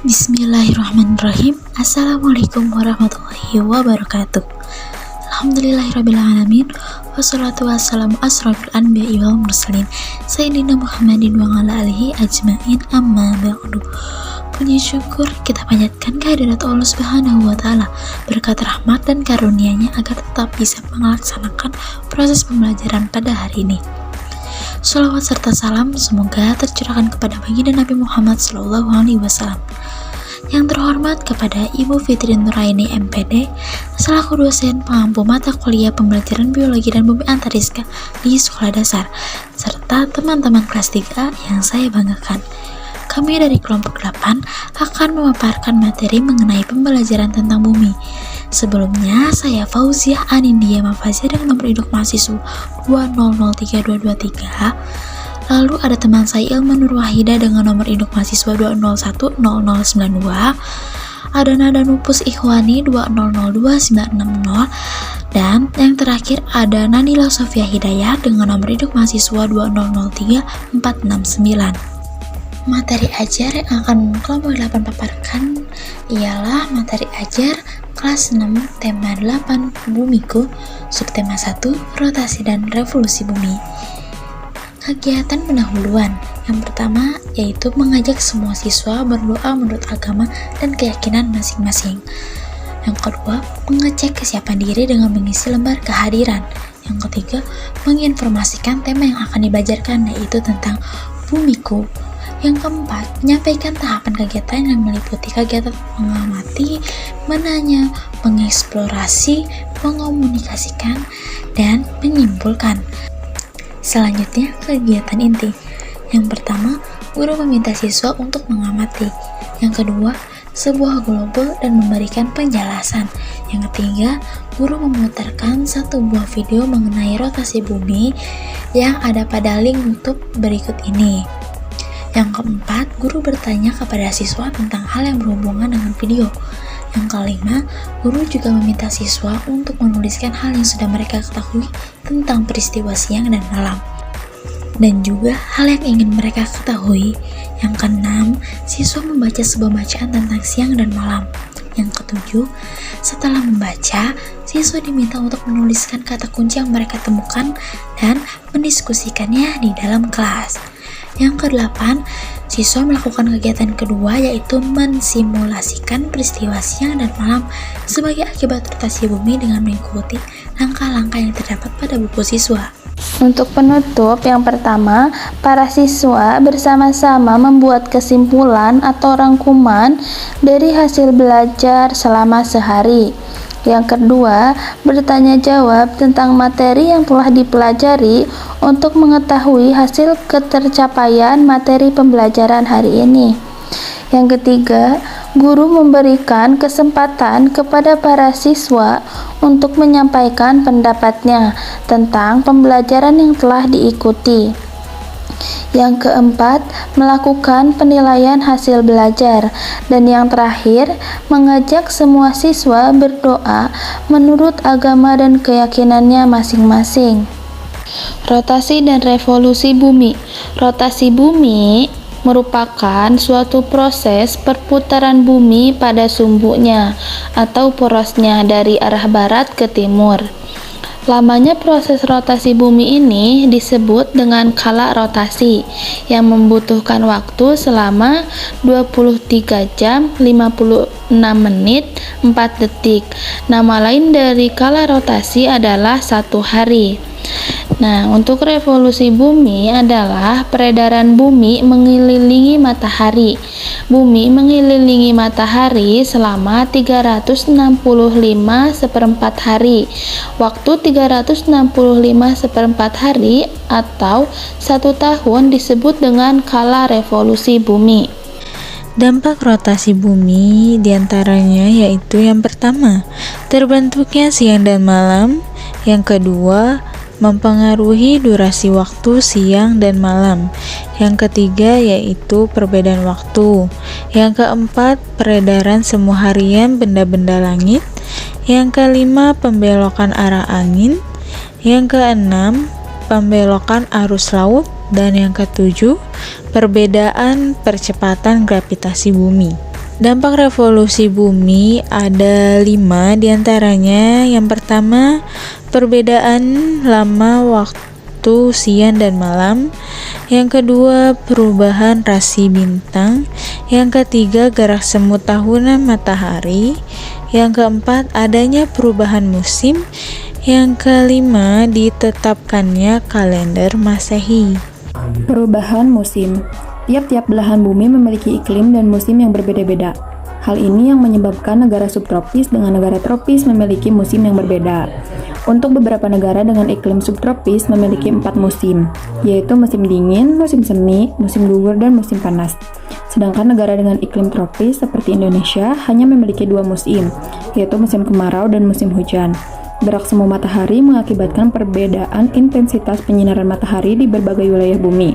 Bismillahirrahmanirrahim. Assalamualaikum warahmatullahi wabarakatuh. Alhamdulillahirrabbilalamin. Wassalatu wassalamu asrafil anbiya'i wal mursalin Sayyidina Muhammadin wa ala alihi ajma'in, amma ba'du. Puji syukur kita panjatkan kehadirat Allah Subhanahu wa Ta'ala, berkat rahmat dan karunia-Nya agar tetap bisa melaksanakan proses pembelajaran pada hari ini. Shalawat serta salam semoga tercurahkan kepada baginda Nabi Muhammad SAW. Yang terhormat kepada Ibu Fitri Nuraini MPD selaku dosen pengampu mata kuliah pembelajaran biologi dan bumi antariska di sekolah dasar, serta teman-teman kelas 3 yang saya banggakan. Kami dari kelompok 8 akan memaparkan materi mengenai pembelajaran tentang bumi. Sebelumnya, saya Fauziah Anindya Mafazia dengan nomor induk mahasiswa 2003223. Lalu ada teman saya Ilman Nur Wahida dengan nomor induk mahasiswa 2010092. Ada Nada Nupus Ikhwani 2002960. Dan yang terakhir ada Nanila Sofia Hidayah dengan nomor induk mahasiswa 2003469. Materi ajar yang akan kelompok 8 paparkan ialah materi ajar kelas 6 tema 8 Bumiku, subtema 1 rotasi dan revolusi bumi. Kegiatan pendahuluan yang pertama yaitu mengajak semua siswa berdoa menurut agama dan keyakinan masing-masing. Yang kedua, mengecek kesiapan diri dengan mengisi lembar kehadiran. Yang ketiga, menginformasikan tema yang akan dibajarkan yaitu tentang Bumiku. Yang keempat, menyampaikan tahapan kegiatan yang meliputi kegiatan mengamati, menanya, mengeksplorasi, mengomunikasikan, dan menyimpulkan. Selanjutnya, kegiatan inti. Yang pertama, guru meminta siswa untuk mengamati. Yang kedua, sebuah global dan memberikan penjelasan. Yang ketiga, guru memutarkan satu buah video mengenai rotasi bumi yang ada pada link YouTube berikut ini. Yang keempat, guru bertanya kepada siswa tentang hal yang berhubungan dengan video. Yang kelima, guru juga meminta siswa untuk menuliskan hal yang sudah mereka ketahui tentang peristiwa siang dan malam, dan juga hal yang ingin mereka ketahui. Yang keenam, siswa membaca sebuah bacaan tentang siang dan malam. Yang ketujuh, setelah membaca, siswa diminta untuk menuliskan kata kunci yang mereka temukan dan mendiskusikannya di dalam kelas. Yang kedelapan, siswa melakukan kegiatan kedua yaitu mensimulasikan peristiwa siang dan malam sebagai akibat rotasi bumi dengan mengikuti langkah-langkah yang terdapat pada buku siswa. Untuk penutup, yang pertama, para siswa bersama-sama membuat kesimpulan atau rangkuman dari hasil belajar selama sehari. Yang kedua, bertanya jawab tentang materi yang telah dipelajari untuk mengetahui hasil ketercapaian materi pembelajaran hari ini. Yang ketiga, guru memberikan kesempatan kepada para siswa untuk menyampaikan pendapatnya tentang pembelajaran yang telah diikuti. Yang keempat, melakukan penilaian hasil belajar. Dan yang terakhir, mengajak semua siswa berdoa menurut agama dan keyakinannya masing-masing. Rotasi dan revolusi bumi. Rotasi bumi merupakan suatu proses perputaran bumi pada sumbunya atau porosnya dari arah barat ke timur. Lamanya proses rotasi bumi ini disebut dengan kala rotasi yang membutuhkan waktu selama 23 jam 56 menit 4 detik. Nama lain dari kala rotasi adalah 1 hari. Nah, untuk revolusi bumi adalah peredaran bumi mengelilingi matahari. Bumi mengelilingi matahari selama 365 seperempat hari. Waktu 365 seperempat hari atau 1 tahun disebut dengan kala revolusi bumi. Dampak rotasi bumi diantaranya yaitu yang pertama, terbentuknya siang dan malam. Yang kedua, mempengaruhi durasi waktu siang dan malam. Yang ketiga yaitu perbedaan waktu. Yang keempat, peredaran semu harian benda-benda langit. Yang kelima, pembelokan arah angin. Yang keenam, pembelokan arus laut. Dan yang ketujuh, perbedaan percepatan gravitasi bumi. Dampak revolusi bumi ada 5 diantaranya. Yang pertama, perbedaan lama waktu siang dan malam. Yang kedua, perubahan rasi bintang. Yang ketiga, gerak semut tahunan matahari. Yang keempat, adanya perubahan musim. Yang kelima, ditetapkannya kalender Masehi. Perubahan musim. Tiap-tiap belahan bumi memiliki iklim dan musim yang berbeda-beda. Hal ini yang menyebabkan negara subtropis dengan negara tropis memiliki musim yang berbeda. Untuk beberapa negara dengan iklim subtropis memiliki 4 musim, yaitu musim dingin, musim semi, musim gugur, dan musim panas. Sedangkan negara dengan iklim tropis seperti Indonesia hanya memiliki 2 musim, yaitu musim kemarau dan musim hujan. Gerak semu matahari mengakibatkan perbedaan intensitas penyinaran matahari di berbagai wilayah bumi.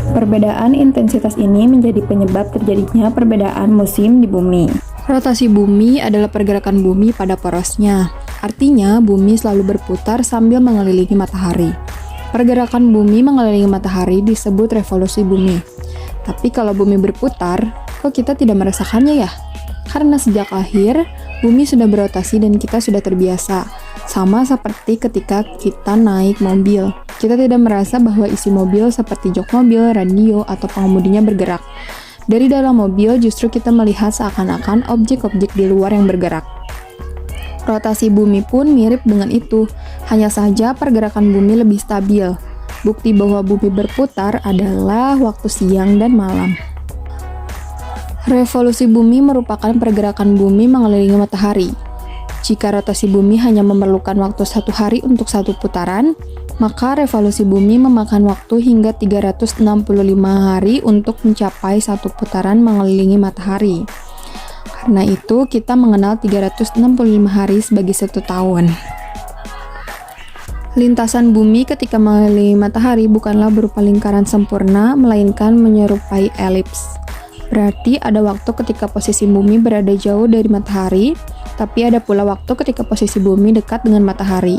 Perbedaan intensitas ini menjadi penyebab terjadinya perbedaan musim di bumi. Rotasi bumi adalah pergerakan bumi pada porosnya. Artinya, bumi selalu berputar sambil mengelilingi matahari. Pergerakan bumi mengelilingi matahari disebut revolusi bumi. Tapi kalau bumi berputar, kok kita tidak merasakannya ya? Karena sejak lahir, bumi sudah berotasi dan kita sudah terbiasa. Sama seperti ketika kita naik mobil. Kita tidak merasa bahwa isi mobil seperti jok mobil, radio, atau pengemudinya bergerak. Dari dalam mobil justru kita melihat seakan-akan objek-objek di luar yang bergerak. Rotasi bumi pun mirip dengan itu, hanya saja pergerakan bumi lebih stabil. Bukti bahwa bumi berputar adalah waktu siang dan malam. Revolusi bumi merupakan pergerakan bumi mengelilingi matahari. Jika rotasi bumi hanya memerlukan waktu 1 hari untuk 1 putaran, maka revolusi bumi memakan waktu hingga 365 hari untuk mencapai 1 putaran mengelilingi matahari. Karena itu, kita mengenal 365 hari sebagai 1 tahun. Lintasan bumi ketika mengelilingi matahari bukanlah berupa lingkaran sempurna, melainkan menyerupai elips. Berarti ada waktu ketika posisi bumi berada jauh dari matahari, tapi ada pula waktu ketika posisi bumi dekat dengan matahari.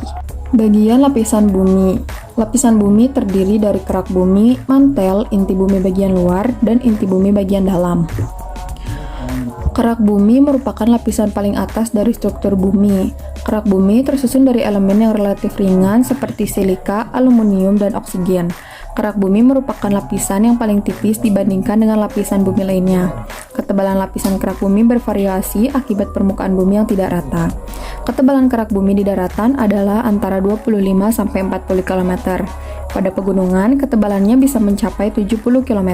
Bagian lapisan bumi. Lapisan bumi terdiri dari kerak bumi, mantel, inti bumi bagian luar, dan inti bumi bagian dalam. Kerak bumi merupakan lapisan paling atas dari struktur bumi. Kerak bumi tersusun dari elemen yang relatif ringan seperti silika, aluminium, dan oksigen. Kerak bumi merupakan lapisan yang paling tipis dibandingkan dengan lapisan bumi lainnya. Ketebalan lapisan kerak bumi bervariasi akibat permukaan bumi yang tidak rata. Ketebalan kerak bumi di daratan adalah antara 25 sampai 40 km. Pada pegunungan, ketebalannya bisa mencapai 70 km.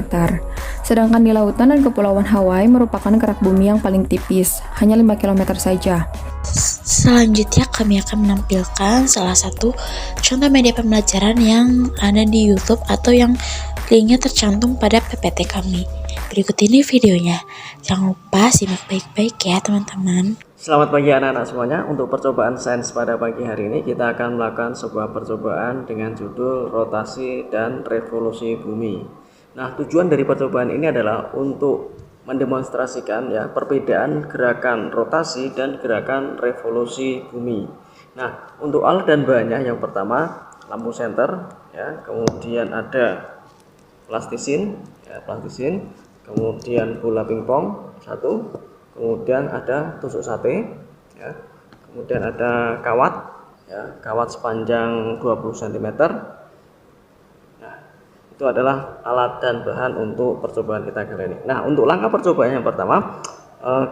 Sedangkan di lautan dan kepulauan Hawaii merupakan kerak bumi yang paling tipis, hanya 5 km saja. Selanjutnya kami akan menampilkan salah satu contoh media pembelajaran yang ada di YouTube atau yang linknya tercantum pada PPT kami. Berikut ini videonya. Jangan lupa simak baik-baik ya teman-teman. Selamat pagi anak-anak semuanya. Untuk percobaan sains pada pagi hari ini kita akan melakukan sebuah percobaan dengan judul rotasi dan revolusi bumi. Nah, tujuan dari percobaan ini adalah untuk mendemonstrasikan ya perbedaan gerakan rotasi dan gerakan revolusi bumi. Nah, untuk alat dan bahannya yang pertama lampu senter ya, kemudian ada plastisin ya, kemudian bola pingpong 1, kemudian ada tusuk sate ya, kemudian ada kawat ya, kawat sepanjang 20 cm. Itu adalah alat dan bahan untuk percobaan kita kali ini. Nah, untuk langkah percobaan yang pertama,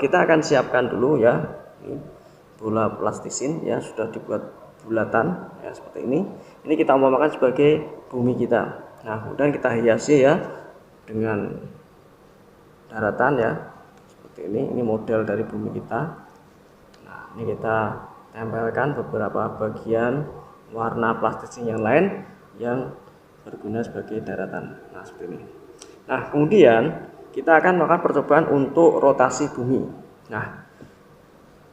kita akan siapkan dulu ya ini bola plastisin ya, sudah dibuat bulatan ya seperti ini. Ini kita umpamakan sebagai bumi kita. Nah, kemudian kita hiasi ya dengan daratan ya seperti ini. Ini model dari bumi kita. Nah, ini kita tempelkan beberapa bagian warna plastisin yang lain yang berguna sebagai daratan. Nah, seperti ini. Nah, kemudian kita akan melakukan percobaan untuk rotasi bumi. Nah,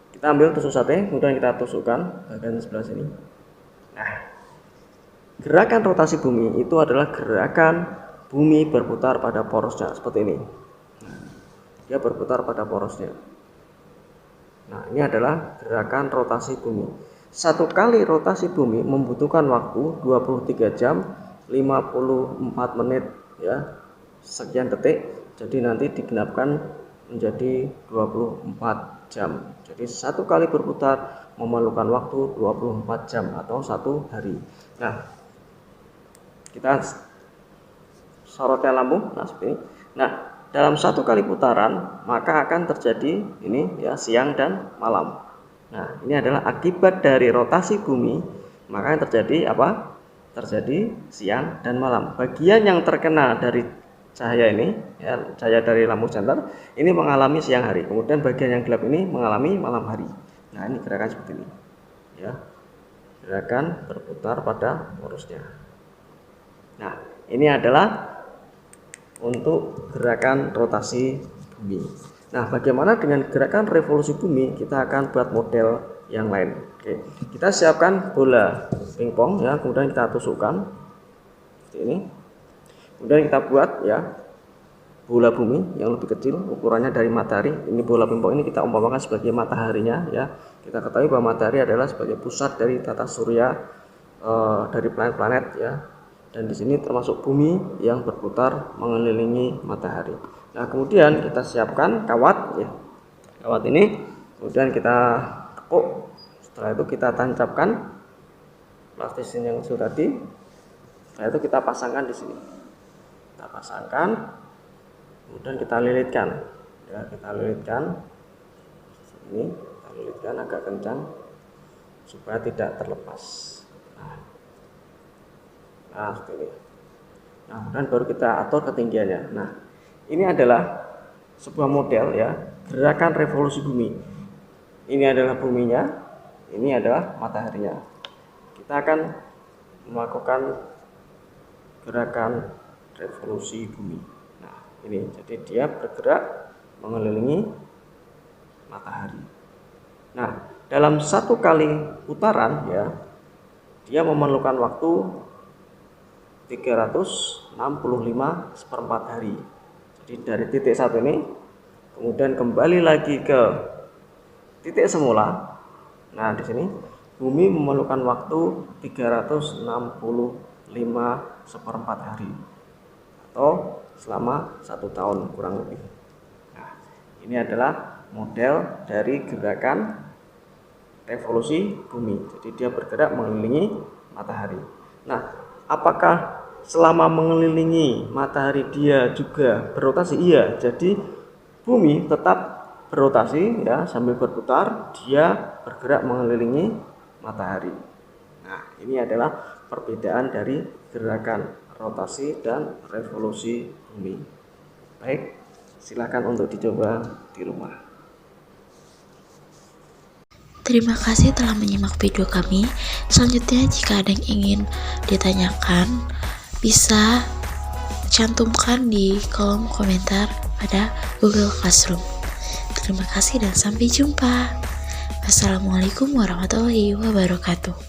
kita ambil tusuk sate, kemudian kita tusukkan bagian sebelah sini. Nah, gerakan rotasi bumi itu adalah gerakan bumi berputar pada porosnya seperti ini. Nah, dia berputar pada porosnya. Nah, ini adalah gerakan rotasi bumi. Satu kali rotasi bumi membutuhkan waktu 23 jam 54 menit ya, sekian detik. Jadi nanti digenapkan menjadi 24 jam. Jadi satu kali berputar memerlukan waktu 24 jam atau 1 hari. Nah, kita sorotnya lambung, nah seperti ini. Nah, dalam satu kali putaran maka akan terjadi ini ya, siang dan malam. Nah, ini adalah akibat dari rotasi bumi, maka yang terjadi apa? Terjadi siang dan malam. Bagian yang terkena dari cahaya ini, ya, cahaya dari lampu senter ini mengalami siang hari. Kemudian bagian yang gelap ini mengalami malam hari. Nah, ini gerakan seperti ini. Ya. Gerakan berputar pada porosnya. Nah, ini adalah untuk gerakan rotasi bumi. Nah, bagaimana dengan gerakan revolusi bumi? Kita akan buat model yang lain. Oke, kita siapkan bola pingpong ya, kemudian kita tusukkan seperti ini. Kemudian kita buat ya bola bumi yang lebih kecil, ukurannya dari matahari. Ini bola pingpong ini kita umpamakan sebagai mataharinya ya. Kita ketahui bahwa matahari adalah sebagai pusat dari tata surya dari planet-planet ya. Dan di sini termasuk bumi yang berputar mengelilingi matahari. Nah, kemudian kita siapkan kawat ya. Kawat ini kemudian kita tekuk. Setelah itu kita tancapkan plastisin yang sudah tadi. Setelah itu kita pasangkan di sini. Kita pasangkan, kemudian kita lilitkan. Ya, kita lilitkan. Ini kita lilitkan agak kencang supaya tidak terlepas. Nah, seperti ini. Nah, kemudian baru kita atur ketinggiannya. Nah, ini adalah sebuah model ya, gerakan revolusi bumi. Ini adalah buminya, ini adalah mataharinya. Kita akan melakukan gerakan revolusi bumi. Nah, ini jadi dia bergerak mengelilingi matahari. Nah, dalam satu kali putaran ya, dia memerlukan waktu 365/4 hari. Jadi dari titik satu ini kemudian kembali lagi ke titik semula. Nah, di sini bumi memerlukan waktu 365/4 hari atau selama 1 tahun kurang lebih. Nah, ini adalah model dari gerakan revolusi bumi. Jadi dia bergerak mengelilingi matahari. Nah, apakah selama mengelilingi matahari dia juga berotasi? Iya, jadi bumi tetap berotasi ya, sambil berputar dia bergerak mengelilingi matahari. Nah, ini adalah perbedaan dari gerakan rotasi dan revolusi bumi. Baik, silakan untuk dicoba di rumah. Terima kasih telah menyimak video kami. Selanjutnya, jika ada yang ingin ditanyakan, bisa cantumkan di kolom komentar pada Google Classroom. Terima kasih dan sampai jumpa. Wassalamualaikum warahmatullahi wabarakatuh.